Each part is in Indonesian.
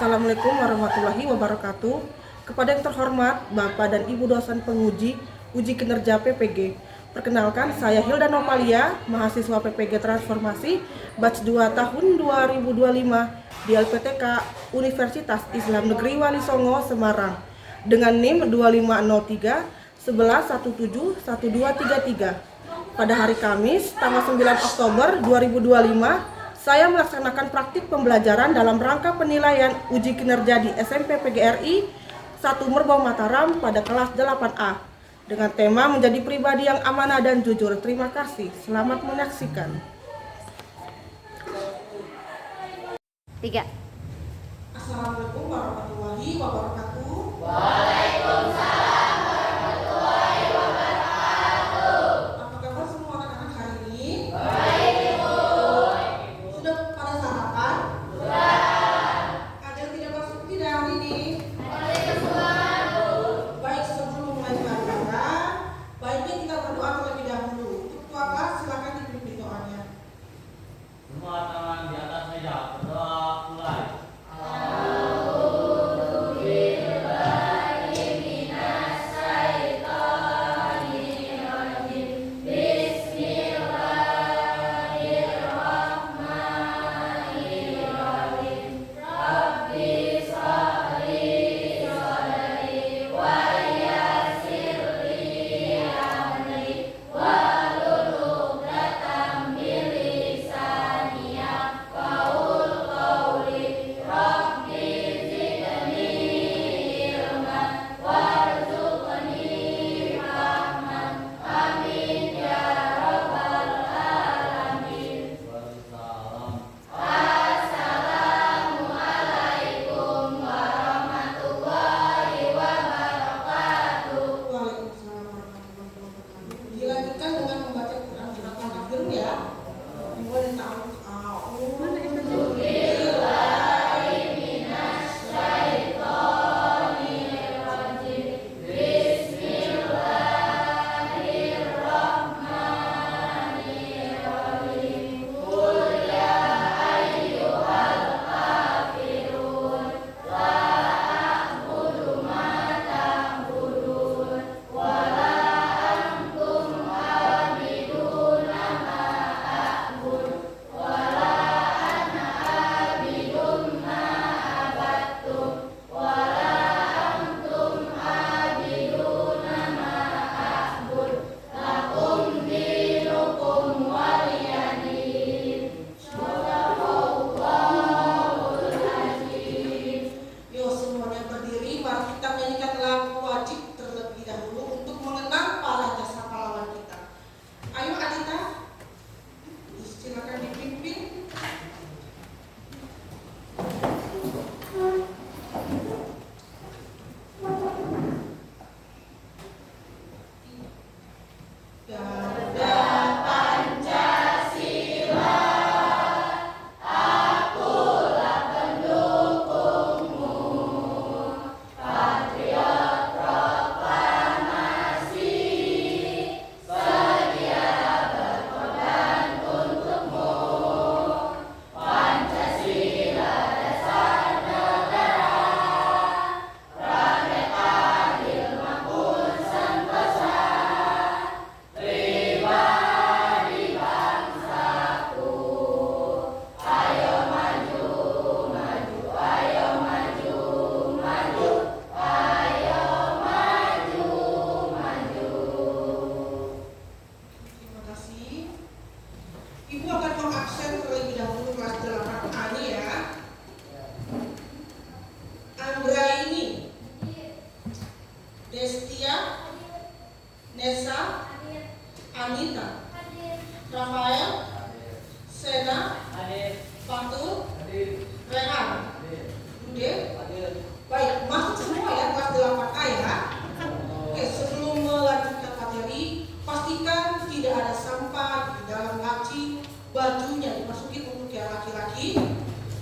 Assalamualaikum warahmatullahi wabarakatuh. Kepada yang terhormat Bapak dan Ibu dosen penguji uji kinerja PPG. Perkenalkan, saya Hilda Novalia, mahasiswa PPG Transformasi batch 2 tahun 2025 di LPTK Universitas Islam Negeri Wali Songo, Semarang dengan NIM 2503 11171233. Pada hari Kamis, tanggal 9 Oktober 2025, saya melaksanakan praktik pembelajaran dalam rangka penilaian uji kinerja di SMP PGRI 1 Merbau Mataram pada kelas 8A dengan tema menjadi pribadi yang amanah dan jujur. Terima kasih. Selamat menyaksikan. 3. Assalamualaikum warahmatullahi wabarakatuh. Apa kabar semua anak-anak hari ini? Sudah pada sarapan? Ada yang tidak masuk tidak hari ini? Baik, sebelum mulai pelajaran, baiknya kita berdoa terlebih dahulu. Untuk tua kelas silakan dipimpin doanya. Semua tangan di atas meja, berdoa mulai. Waalaikumsalam warahmatullahi wabarakatuh. Dilanjutkan dengan membaca Quran surat Al-Kafirun ya. Dimulai dari Yuk semuanya berdiri, mari kita menyanyikan lagu wajib terlebih dahulu untuk mengenang para jasa pahlawan kita. Ayo Adita, silakan dipimpin. Garuda Pancasila, akulah pendukungmu, patriot proklamasi, sedia berkorban untukmu. Pancasila dasar negara, Pradata Ilmu pun sentosa, pribadi bangsaku. Ayo maju, maju, ayo maju, maju, ayo maju, maju. Terima kasih. Ibu akan mengabsen terlebih dahulu kelas 8A ini ya. Anggraini, Destia, Nesa, Anita, Rafael, Sena, Fatul, Rehan, Bude. Baik, masuk semua ya kelas 8A ya. Oke, sebelum melanjutkan materi, pastikan tidak ada sampah di dalam laci, bajunya dimasukin untuk yang laki-laki.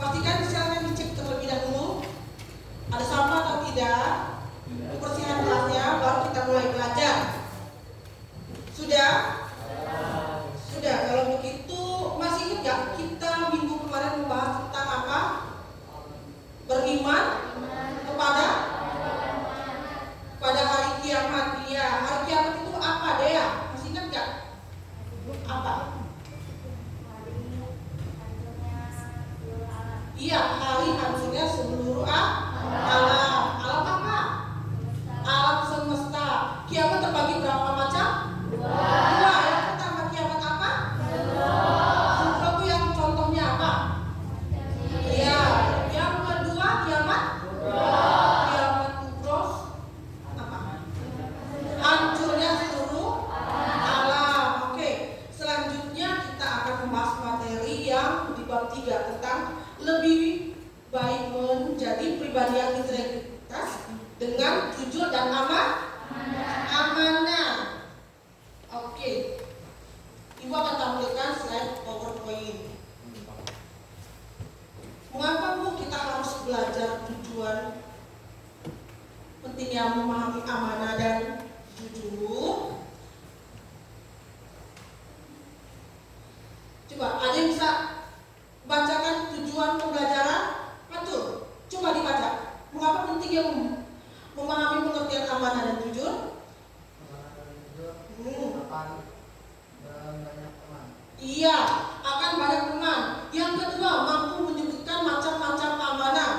Pastikan silakan dicek terlebih dahulu ada sampah atau tidak. Kebersihan kelasnya, baru kita mulai belajar. Sudah? Sudah, kalau begitu masih ingat gak kita minggu kemarin membahas tentang apa? Beriman membahas materi yang di bab 3 tentang lebih baik menjadi pribadi yang integritas dengan jujur dan amanah. Oke. Ibu akan tampilkan slide PowerPoint. Mengapa Bu kita harus belajar tujuan pentingnya memahami amanah dan jujur? Coba ada yang bisa bacakan tujuan pembelajaran? Betul. Coba dibaca. Mengapa pentingnya memahami pengertian amanah dan jujur? Iya, akan banyak teman. Yang kedua, mampu menyebutkan macam-macam amanah.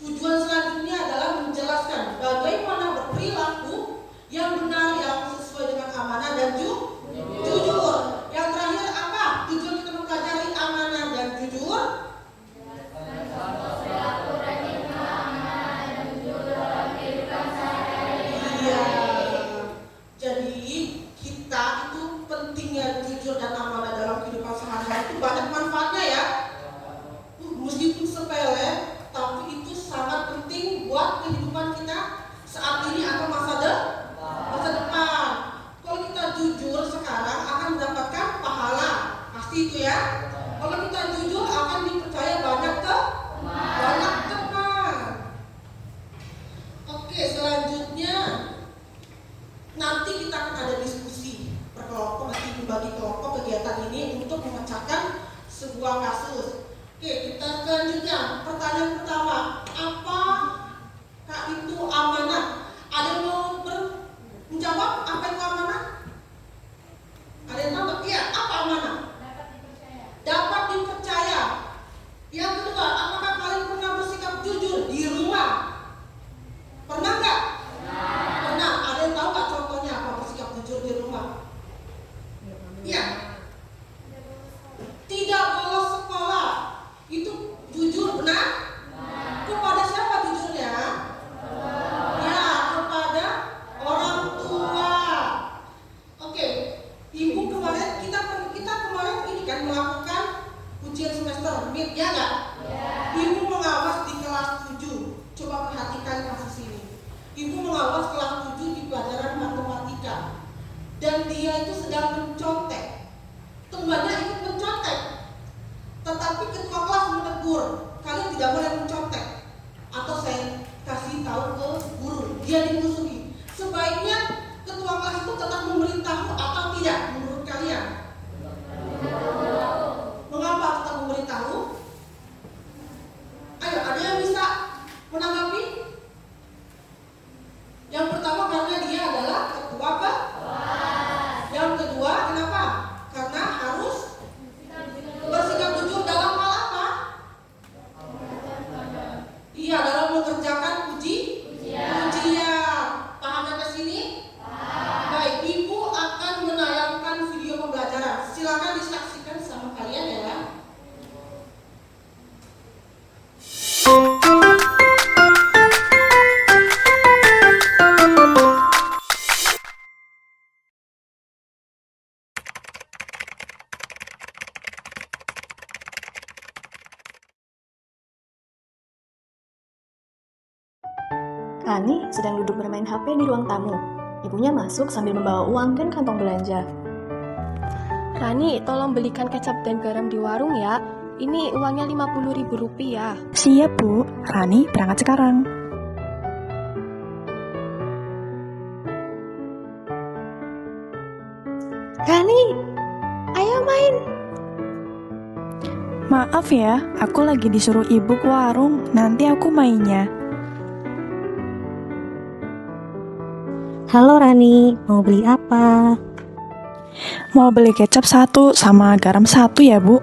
Tujuan selanjutnya adalah menjelaskan bagaimana berperilaku yang benar, yang sesuai dengan amanah dan jujur. Yang terakhir apa? Tujuan kita mempelajari amanah dan jujur. Iya. Jadi kita itu pentingnya jujur dan amanah dalam kehidupan sehari-hari itu banyak manfaatnya ya. Meskipun sepele, tapi itu sangat penting buat kehidupan kita saat ini atau masa depan. Kalau kita jujur sekarang akan mendapatkan pahala, pasti itu ya. Kalau kita jujur akan dipercaya banyak teman. Oke, selanjutnya nanti kita akan ada diskusi berkelompok, nanti dibagi kelompok kegiatan ini untuk memecahkan sebuah kasus. Oke, kita selanjutnya pertanyaan pertama, apa itu amanah? Ada yang mau menjawab apa itu amanah? Ada yang tahu? Iya, apa amanah? Dapat dipercaya. Yang kedua, apakah kalian pernah bersikap jujur di rumah? Pernah nggak? Pernah. Ada yang tahu nggak contohnya apa bersikap jujur di rumah? Iya. Tidak bolos sekolah. Itu jujur, benar? Kepada siapa jujurnya? Ya, kepada orang tua. Oke, Ibu kemarin kita kemarin ini kan melakukan ujian semester mid, ya nggak? Ibu mengawas di kelas 7. Coba perhatikan kasus ini. Ibu mengawas kelas 7 di pelajaran matematika. Dan dia itu sedang mencontek. Temannya ikut mencontek. Tetapi ketua kelas menegur, kalian tidak boleh mencontek. Atau saya kasih tahu ke guru, dia dimusuhi. Sebaiknya ketua kelas itu tetap memberitahu atau tidak menurut kalian? Mengapa tetap memberitahu? Ayo, ada yang bisa menanggapi? Yang pertama karena dia adalah ketua kelas. Yang kedua kenapa? Karena harus bersikap jujur dalam hal apa? Iya, dalam mengerjakan ujian. Paham sampai sini? Baik, Ibu akan menayangkan video pembelajaran. Silakan disaksikan sama kalian ya. Rani sedang duduk bermain HP di ruang tamu. Ibunya masuk sambil membawa uang dan kantong belanja. Rani, tolong belikan kecap dan garam di warung ya. Ini uangnya Rp50.000. Siap, Bu. Rani berangkat sekarang. Rani, ayo main. Maaf ya, aku lagi disuruh ibu ke warung. Nanti aku mainnya. Halo Rani, mau beli apa? Mau beli kecap 1 sama garam 1 ya, Bu.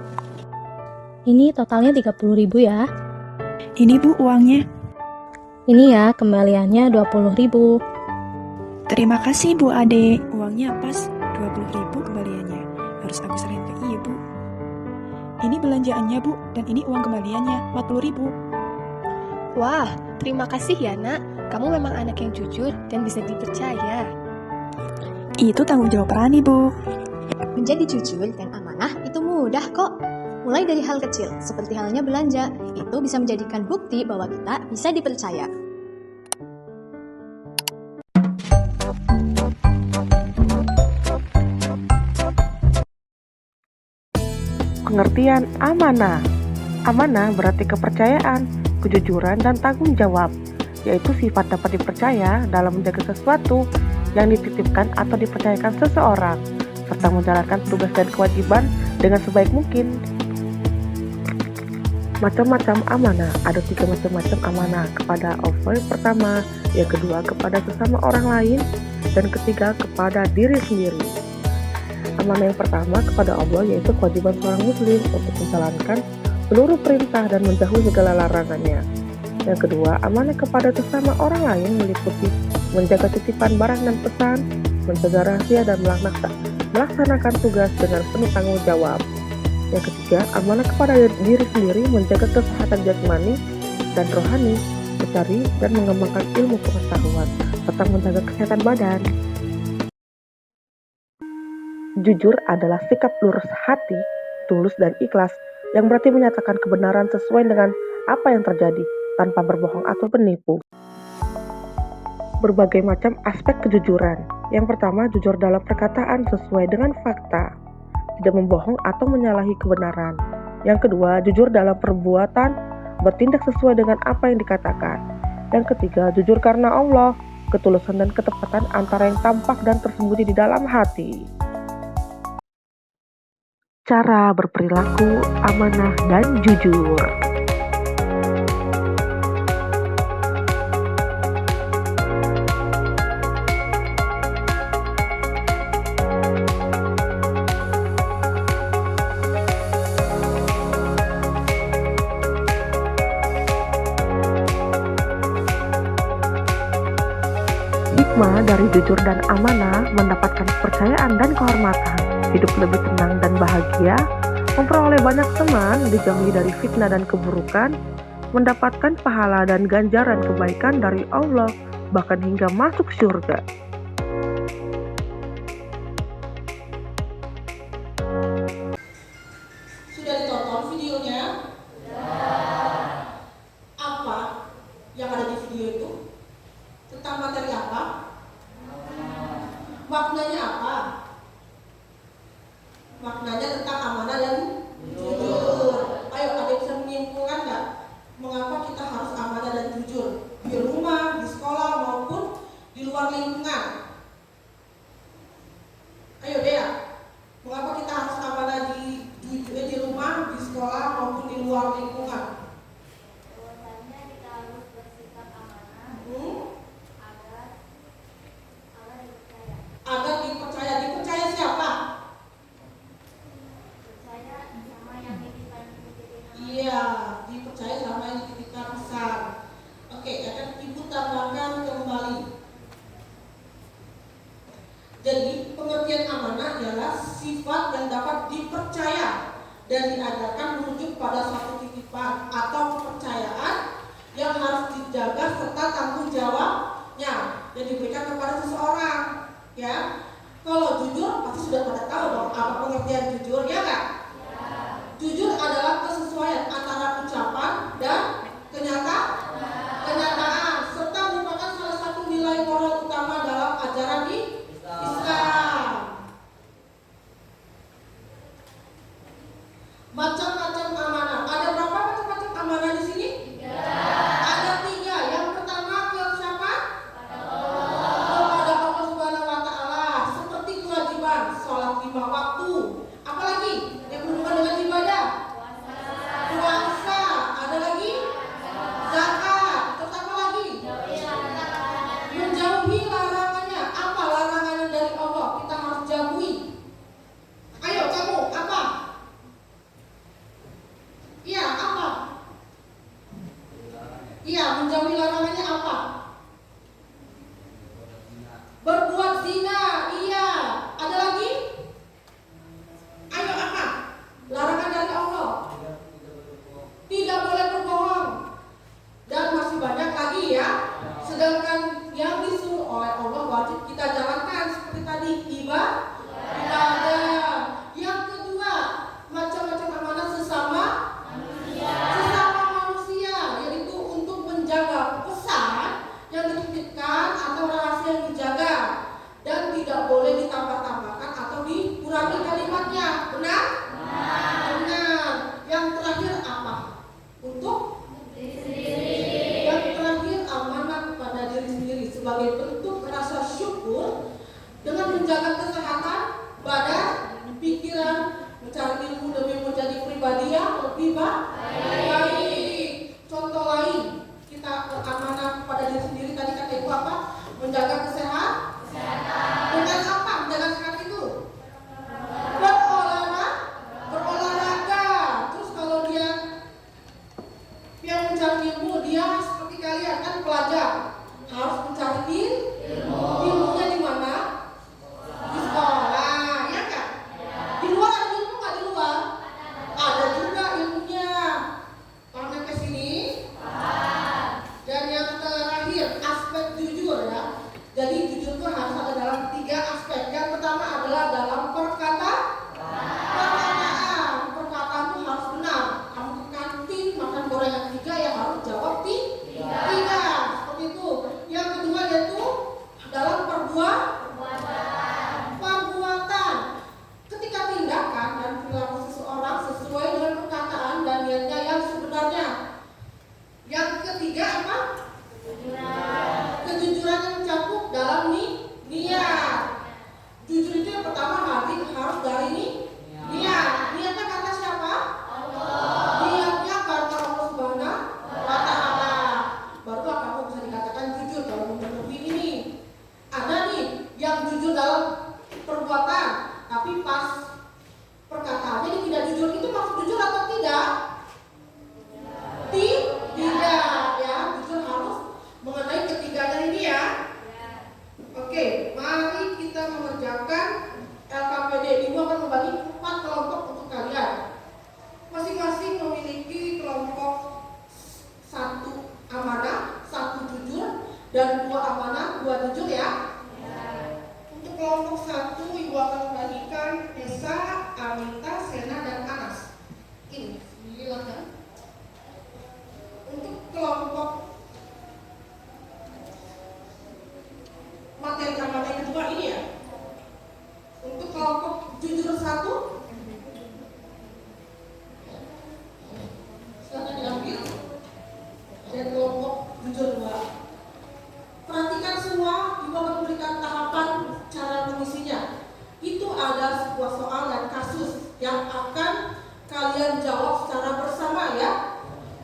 Ini totalnya 30.000 ya. Ini, Bu, uangnya. Ini ya, kembaliannya 20.000. Terima kasih, Bu Ade. Uangnya pas 20.000 kembaliannya. Harus aku serahin ke ibu. Ini belanjaannya, Bu, dan ini uang kembaliannya 40.000. Wah, terima kasih ya nak. Kamu memang anak yang jujur dan bisa dipercaya. Itu tanggung jawab Rani, Bu. Menjadi jujur dan amanah itu mudah. mudah kok. Mulai dari hal kecil, seperti halnya belanja, itu bisa menjadikan bukti bahwa kita bisa dipercaya. Pengertian amanah. Amanah berarti kepercayaan, kejujuran, dan tanggung jawab, yaitu sifat dapat dipercaya dalam menjaga sesuatu yang dititipkan atau dipercayakan seseorang, serta menjalankan tugas dan kewajiban dengan sebaik mungkin. Macam-macam amanah. Ada 3 macam-macam amanah: kepada Allah pertama, yang kedua kepada sesama orang lain, dan ketiga kepada diri sendiri. Amanah yang pertama kepada Allah yaitu kewajiban seorang muslim untuk menjalankan seluruh perintah dan menjauhi segala larangannya. Yang kedua, amanah kepada sesama orang lain meliputi menjaga titipan barang dan pesan, menjaga rahasia, dan melaksanakan tugas dengan penuh tanggung jawab. Yang ketiga, amanah kepada diri sendiri menjaga kesehatan jasmani dan rohani, mencari dan mengembangkan ilmu pengetahuan, serta menjaga kesehatan badan. Jujur adalah sikap lurus hati, tulus dan ikhlas, yang berarti menyatakan kebenaran sesuai dengan apa yang terjadi, tanpa berbohong atau menipu. Berbagai macam aspek kejujuran. Yang pertama, jujur dalam perkataan sesuai dengan fakta, tidak membohong atau menyalahi kebenaran. Yang kedua, jujur dalam perbuatan, bertindak sesuai dengan apa yang dikatakan. Yang ketiga, jujur karena Allah, ketulusan dan ketepatan antara yang tampak dan tersembunyi di dalam hati. Cara berperilaku amanah dan jujur. Hikmah dari jujur dan amanah mendapatkan kepercayaan dan kehormatan, hidup lebih tenang dan bahagia, memperoleh banyak teman, dijauhi dari fitnah dan keburukan, mendapatkan pahala dan ganjaran kebaikan dari Allah, bahkan hingga masuk surga. Sudah ditonton videonya? Apa yang ada di video itu? Tentang materi apa? Maknanya apa? Maknanya tentang amanah dan jujur. Ayo, ada yang bisa menyimpulkan nggak? Mengapa kita harus amanah dan jujur? Di rumah, di sekolah, maupun di luar lingkungan. Ayo Dea, mengapa kita harus amanah di rumah, di sekolah, maupun di luar lingkungan? Bahwasannya kita harus bersikap amanah Agar dipercaya. Dipercaya siapa? percaya sama yang dititipkan. Iya, dipercaya sama yang dititipkan pesan. Oke, akan Ibu tambahkan kembali. Jadi, pengertian amanah adalah sifat yang dapat dipercaya dan diajarkan merujuk pada suatu titipan atau kepercayaan yang harus dijaga serta tanggung jawabnya yang diberikan kepada seseorang. Ya, kalau jujur pasti sudah pada tahu dong apa pengertian jujur, ya nggak? Jujur adalah kesesuaian antara ucapan dan kenyataan, serta merupakan salah satu nilai moral utama dalam ajaran Islam. Macam-macam amanah. Ada berapa macam-macam amanah di sini? Ada 3. Yang pertama ke siapa? Kepada Allah Subhanahu wa Ta'ala, seperti kewajiban sholat 5 waktu. Apalagi yang berhubungan dengan ibadah? Puasa. Ada lagi? Zakat. Terus apa lagi? Menjauhi larangannya. Apa larangannya dari Allah? Kita harus jauhi. Ayo kamu, apa? Iya, apa? Iya, menjauhi larangannya apa? Berbuat zina. Iya. Ada lagi? Ayo apa? Larangan dari Allah. Tidak boleh berbohong. Dan masih banyak lagi ya. Sedangkan yang disuruh oleh Allah wajib kita jalankan seperti tadi ibadah. Yang kedua, macam jiwa baik. Contoh lain, kita amanah kepada diri sendiri tadi kata Ibu apa? Menjaga kesehatan. Dengan apa menjaga sehat itu? Berolahraga. Terus kalau dia yang mencari ilmu, dia seperti kalian kan pelajar, harus mencari ilmu. Ilmunya di mana? Di sekolah, ya kan? Di luar ada ilmu nggak di luar? Ada juga ilmunya. Paham sampai sini? Dan yang terakhir, aspek jujur ya. Jadi jujur itu harus ada dalam 3 aspek. Yang pertama adalah dalam perkataan. Perkataan itu harus benar. Kamu ke kantin makan gorengan 3 ya harus jawab 3. Seperti itu. Yang kedua yaitu dalam perbuatan. Ketika tindakan dan perilaku seseorang sesuai dengan perkataan dan niatnya yang sebenarnya. Yang ketiga apa? Kejujuran yang mencakup dalam niat. Jujur itu yang pertama harus dari niat. Niatnya kata siapa? Niatnya kata Allah Subhanahu wa Ta'ala. Barulah kamu bisa dikatakan jujur kalau memenuhi ini. Ada nih yang jujur dalam perbuatan, tapi pas perkataannya dia tidak jujur. Itu maksud jujur atau tidak? Tidak ya. Jujur harus mengenai ketiganya ini ya. Oke, mari kita mengerjakan LKPD. Ibu akan membagi 4 kelompok untuk kalian. Masing-masing memiliki kelompok 1 amanah, 1 jujur, dan 2 amanah, 2 jujur ya. Untuk kelompok 1, Ibu akan membagikan Esa, Amita, Sena, dan Anas. Ini, silakan. Untuk kelompok materi amanah yang kedua ini ya. Untuk kelompok jujur 1, silakan diambil. Dan kelompok jujur 2. Perhatikan semua, Ibu akan memberikan tahapan cara mengisinya. Itu ada sebuah soal dan kasus yang akan kalian jawab secara bersama ya.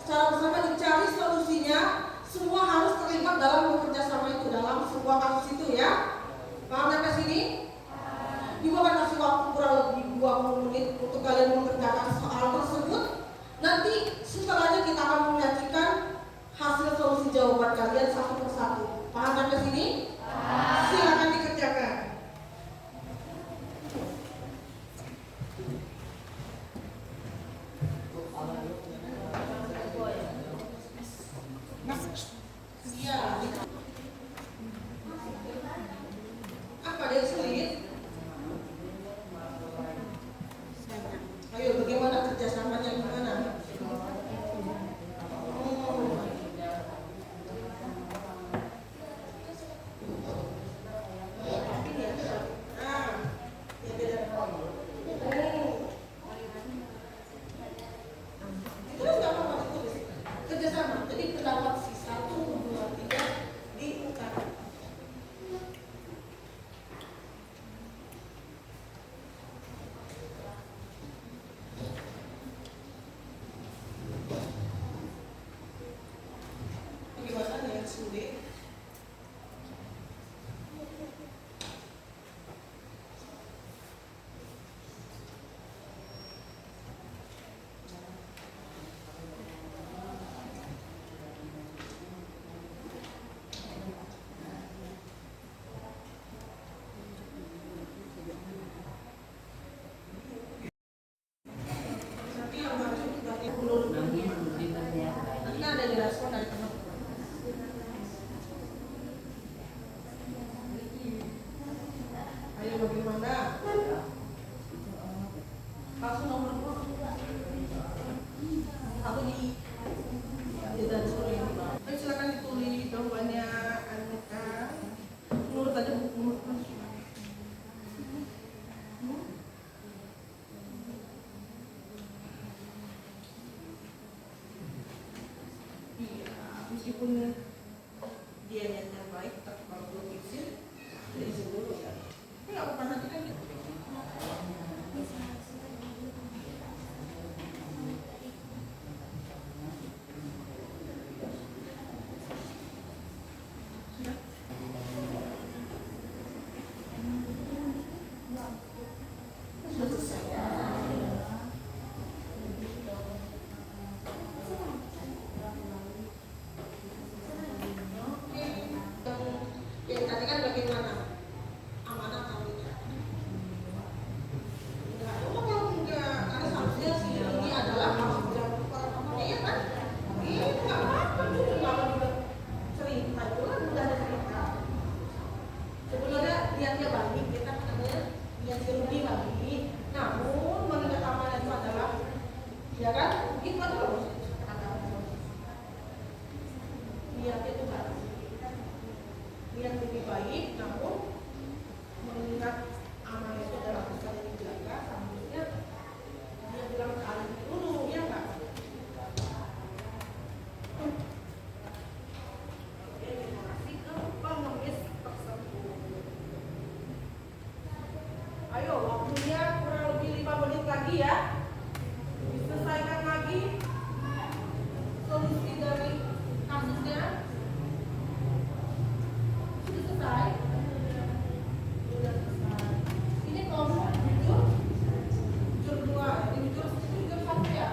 Secara bersama dicari solusinya. Semua harus terlibat dalam bekerja sama itu, dalam sebuah kasus itu ya. Paham sampai sini? Ibu akan kasih waktu kurang lebih 20 menit untuk kalian mengerjakan soal tersebut. Nanti setelahnya kita akan menyajikan hasil solusi jawaban kalian satu persatu. Paham sampai sini? Silakan dikerjakan. Ya. Apa dia sulit? Ayo, bagaimana kerjasamanya gimana? Meskipun dia niatnya baik, tapi kalau belum izin, dia izin dulu ya. Tapi nggak apa-apa nanti kan gitu. Ya kan? Itu terus. Niat itu harus niat lebih baik, namun mengingat amal itu adalah besar yang dijaga, seharusnya dia bilang kali dulu, ya nggak? Oke, terima kasih ke pengemis tersebut. Ayo, waktunya kurang lebih 5 menit lagi ya. Diselesaikan lagi solusi dari kasusnya. Sudah selesai? Sudah selesai. Ini kelompok jujur 2, ini jujur 1 ya.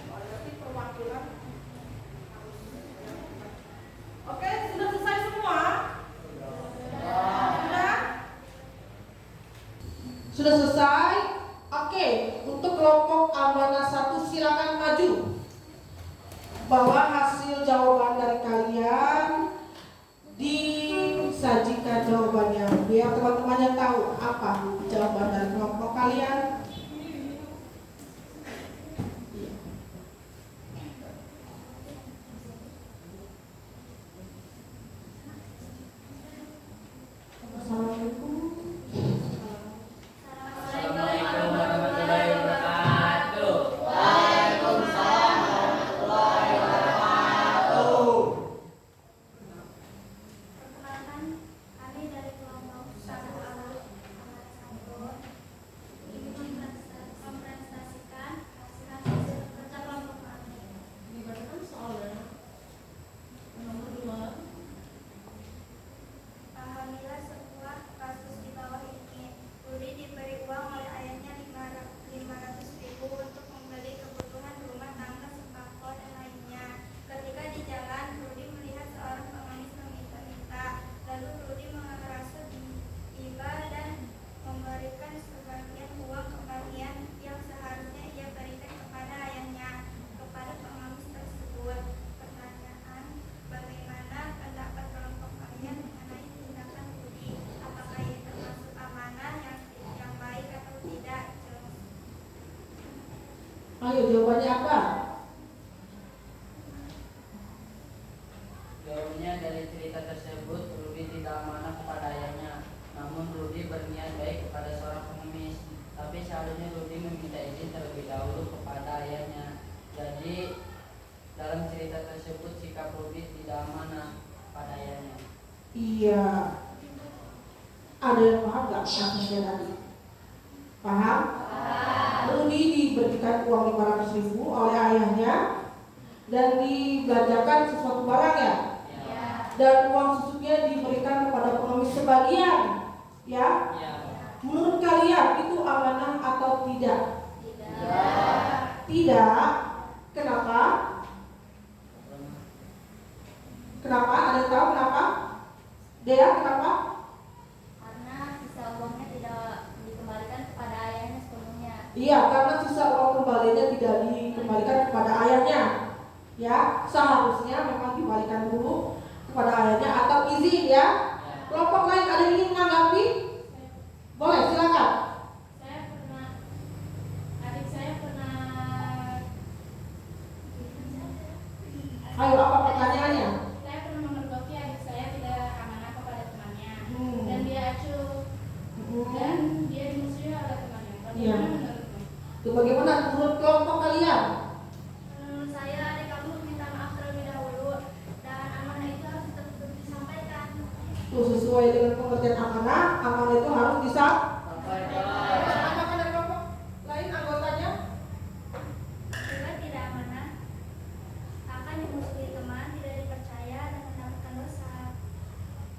Berarti perwakilan. Oke, sudah selesai semua? Sudah selesai? Oke, untuk kelompok amanah 1 silakan maju. Bawa hasil jawaban dari kalian, disajikan jawabannya biar teman-temannya tahu apa jawaban dari kelompok kalian. Assalamualaikum. Assalamualaikum warahmatullahi wabarakatuh. Perkenalkan, kami dari kelompok 1 amanah 1 ingin mempresentasikan hasil kerja kelompok kami. Gimana soalnya? Nomor 2. Pahamilah sebuah kasus di bawah ini. Rudi diberi uang oleh ayahnya 500.000 untuk membeli kebutuhan rumah tangga sembako dan lainnya. Ketika di jalan, Rudi melihat seorang pengemis meminta-minta. Lalu Rudi merasa iba dan memberikan sebagian uang kembalian yang seharusnya ia berikan kepada ayahnya kepada pengemis tersebut. Pertanyaan, bagaimana pendapat kelompok kalian mengenai tindakan Rudi? Apakah ini termasuk amanah yang baik atau tidak? Ayo jawabannya apa? Jawabnya dari cerita tersebut, Rudi tidak amanah kepada ayahnya. Namun Rudi berniat baik kepada seorang pengemis. Tapi seharusnya Rudi meminta izin terlebih dahulu kepada ayahnya. Jadi dalam cerita tersebut sikap Rudi tidak amanah pada ayahnya. Iya. Ada yang paham nggak kasusnya tadi? Paham? Rudi diberikan uang 500.000 oleh ayahnya dan dibelanjakan sesuatu barang ya. Dan uang susuknya diberikan kepada pengemis sebagian, ya. Menurut kalian itu amanah atau tidak? Tidak. Kenapa? Kenapa? Ada yang tahu kenapa? Dea, kenapa? Karena sisa uangnya tidak dikembalikan kepada ayahnya sepenuhnya. Iya, karena sisa uang kembalinya tidak dikembalikan kepada ayahnya. Ya, seharusnya memang dikembalikan dulu kepada ayahnya atau izin ya. Kelompok lain ada yang ingin menanggapi? Boleh, silakan. Adik saya pernah Ayo, apa pertanyaannya? saya pernah memergoki adik saya tidak amanah kepada temannya dan dia acuh dan dia dimusuhi oleh temannya. Iya. Bagaimana menurutmu? Itu bagaimana menurut kelompok kalian? Menurut saya adik kamu minta maaf terlebih dahulu dan amanah itu harus tetap disampaikan. Tuh, sesuai dengan pengertian amanah, amanah itu harus disampaikan. Apakah dari kelompok lain anggotanya? Jika tidak amanah akan dimusuhi teman, tidak dipercaya dan mendapatkan dosa.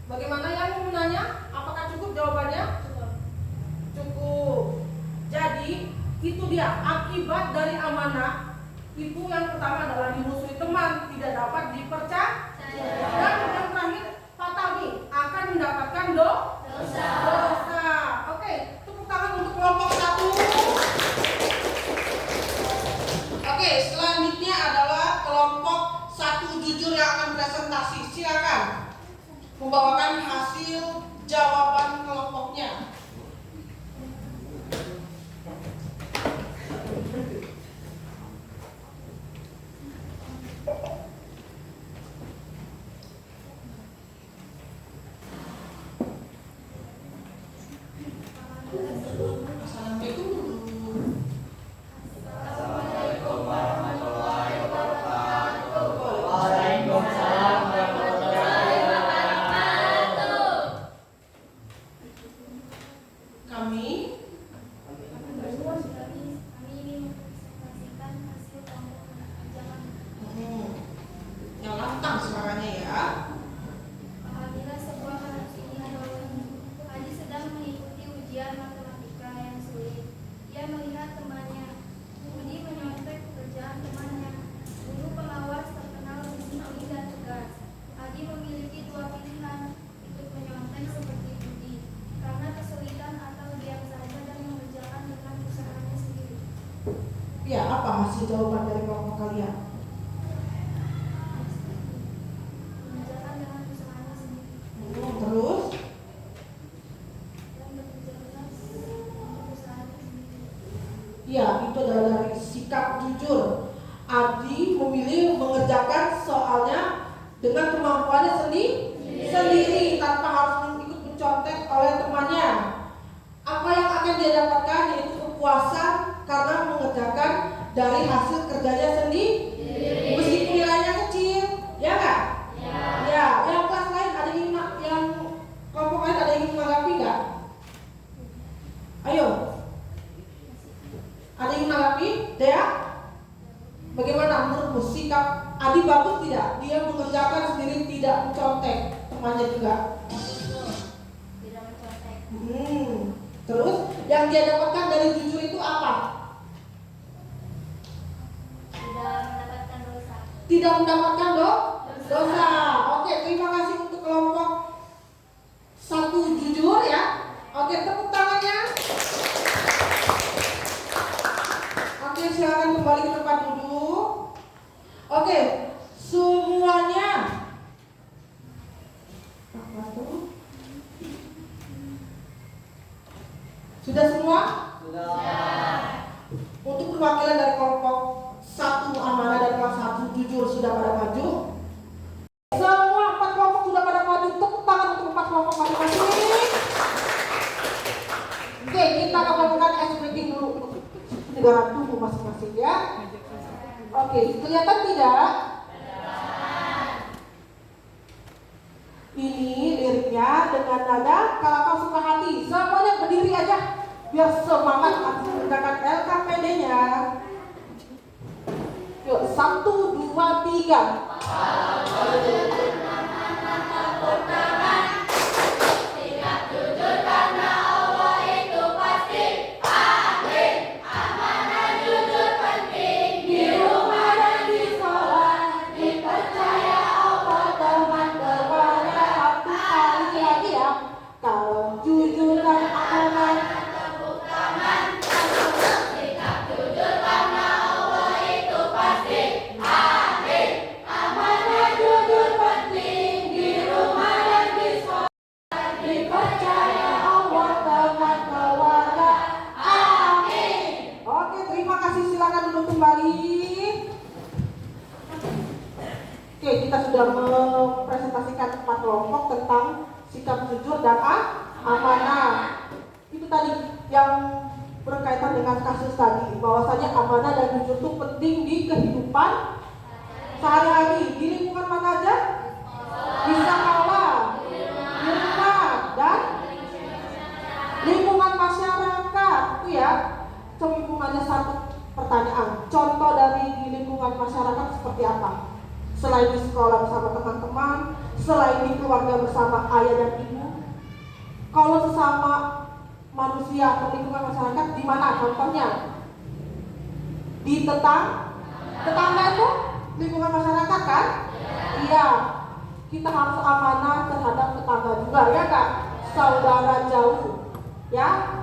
Bagaimana yang mau menanya? Apakah cukup jawabannya? Cukup. Jadi itu dia akibat dari amanah. Itu yang pertama adalah dimusuhi teman, tidak dapat dipercaya. Dan yang terakhir fatami akan mendapatkan dosa. Oke, tepuk tangan untuk kelompok 1. Oke, selanjutnya adalah kelompok 1 jujur yang akan berasal presentasi. Silakan membawakan hasil jawaban kelompoknya. Ya, apa hasil jawaban dari kelompok kalian? Terus? Ya, itu adalah dari sikap jujur. Adi memilih mengerjakan soalnya dengan kemampuannya sendiri tanpa harus ikut mencontek oleh temannya. Apa yang akan dia dapatkan yaitu kepuasan karena mengerjakan dari hasil kerjanya sendiri, meskipun nilainya kecil, ya nggak? Ya, yang kelas lain ada yang kelompok lain ada yang ingin menanggapi nggak? Ayo, ada yang menanggapi? Dea, bagaimana menurutmu sikap Adi bagus tidak? Dia mengerjakan sendiri, tidak mencontek temannya juga. Tidak mencontek. Terus yang dia dapatkan dari jujur itu apa? Tidak mendapatkan dosa. Oke, terima kasih untuk kelompok 1 jujur ya. Oke, tepuk tangannya. Oke, silakan kembali ke tempat duduk. Oke, semuanya. Sudah semua? Sudah. Untuk perwakilan dari kelompok 1 amanah dan kelas 1 jujur sudah pada maju. Semua 4 kelompok sudah pada maju. Tepuk tangan untuk 4 kelompok masing-masing. Oke, kita akan melakukan ice breaking dulu. Negara tunggu masing-masing ya. Oke, kelihatan tidak? Ini liriknya dengan nada kalau kau suka hati. Semuanya berdiri aja biar semangat mengerjakan LKPD-nya. Yuk, 1, 2, 3. Oke, kita sudah mempresentasikan 4 kelompok tentang sikap jujur dan amanah. Itu tadi yang berkaitan dengan kasus tadi, bahwasanya amanah dan jujur itu penting di kehidupan sehari-hari. Di lingkungan mana aja? Di sekolah, di rumah, dan lingkungan masyarakat. Itu ya, hanya satu pertanyaan. Contoh dari di lingkungan masyarakat seperti apa? Selain di sekolah bersama teman-teman, selain di keluarga bersama ayah dan ibu, kalau sesama manusia atau lingkungan masyarakat di mana contohnya? Di tetangga itu lingkungan masyarakat kan? Iya. Kita harus amanah terhadap tetangga juga ya Kak? Saudara jauh. Ya?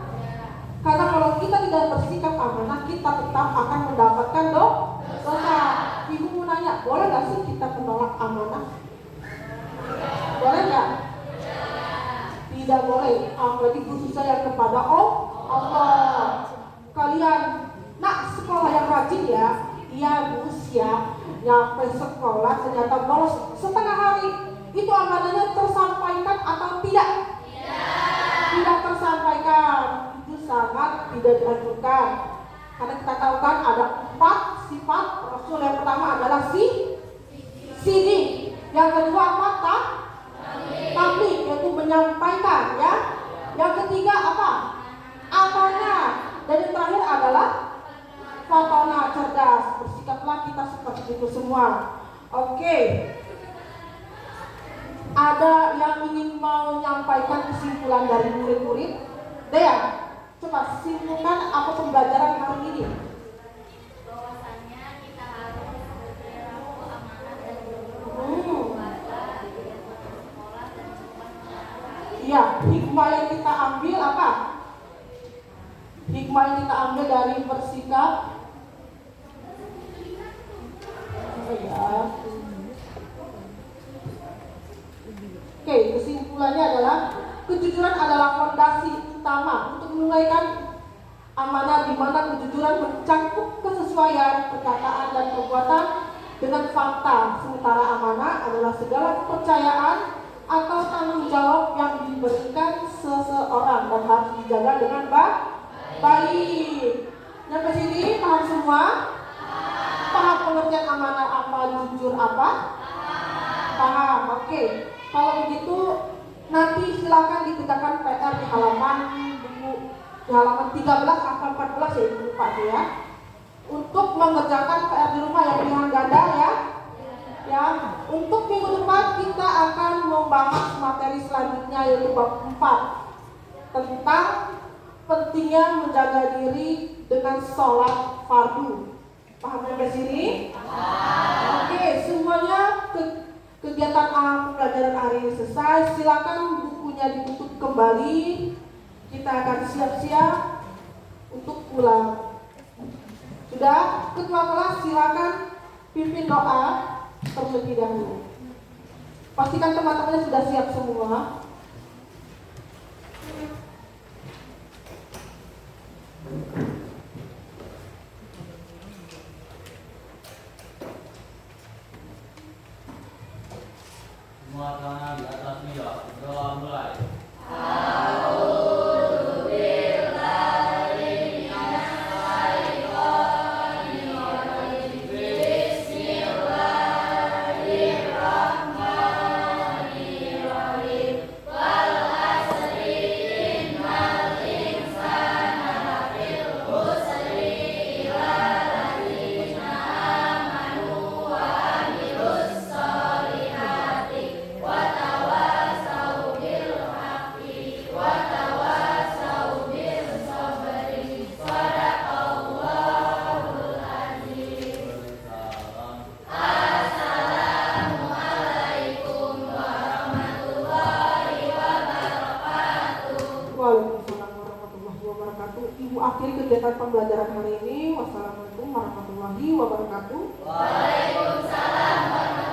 Karena kalau kita tidak bersikap amanah, kita tetap akan mendapatkan dosa. Ibu mau nanya, boleh gak sih kita menolak amanah? Tidak boleh, apalagi khususnya yang kepada Allah. Kalian nak sekolah yang rajin ya. Iya Bu, ya. Nyampe sekolah ternyata bolos setengah hari. Itu amanahnya tersampaikan atau tidak? Tidak tersampaikan. Itu sangat tidak dianjurkan. Karena kita tahu kan ada 4 sifat Rasul. Yang pertama adalah sini. Yang kedua apa? Tabligh, yaitu menyampaikan ya. Yang ketiga apa? Amanah. Dan yang terakhir adalah fatona, cerdas. Bersikaplah kita seperti itu semua. Oke. Ada yang ingin mau menyampaikan kesimpulan dari murid-murid? Dea, coba simpulkan apa pembelajaran hari ini? Bahwasannya kita harus berperilaku amanah dan berkeluarga di sekolah dan sekolah. Iya, hikmah yang kita ambil apa? Hikmah yang kita ambil dari bersikap. Oke, kesimpulannya adalah kejujuran adalah fondasi utama untuk menunaikan amanah, di mana kejujuran mencakup kesesuaian perkataan dan perbuatan dengan fakta. Sementara amanah adalah segala kepercayaan atau tanggung jawab yang diberikan seseorang dan harus dijaga dengan baik. Sampai sini paham semua? Paham pengertian amanah apa, jujur apa? Paham, oke. Kalau begitu nanti silakan dikerjakan PR di halaman buku di halaman 13 atau 14 ya Ibu Pak ya. Untuk mengerjakan PR di rumah yang pilihan ganda ya. Ya, untuk minggu depan kita akan membahas materi selanjutnya yaitu bab 4 tentang pentingnya menjaga diri dengan sholat fardu. Paham sampai sini? Oke, semuanya kegiatan pembelajaran hari ini selesai. Silakan bukunya ditutup kembali. Kita akan siap-siap untuk pulang. Sudah, ketua kelas silakan pimpin doa terlebih dahulu. Pastikan teman-temannya sudah siap semua. Semua tangan di atas meja. Berdoa mulai. Ibu akhiri kegiatan pembelajaran hari ini. Wassalamualaikum warahmatullahi wabarakatuh. Waalaikumsalam warahmatullahi wabarakatuh.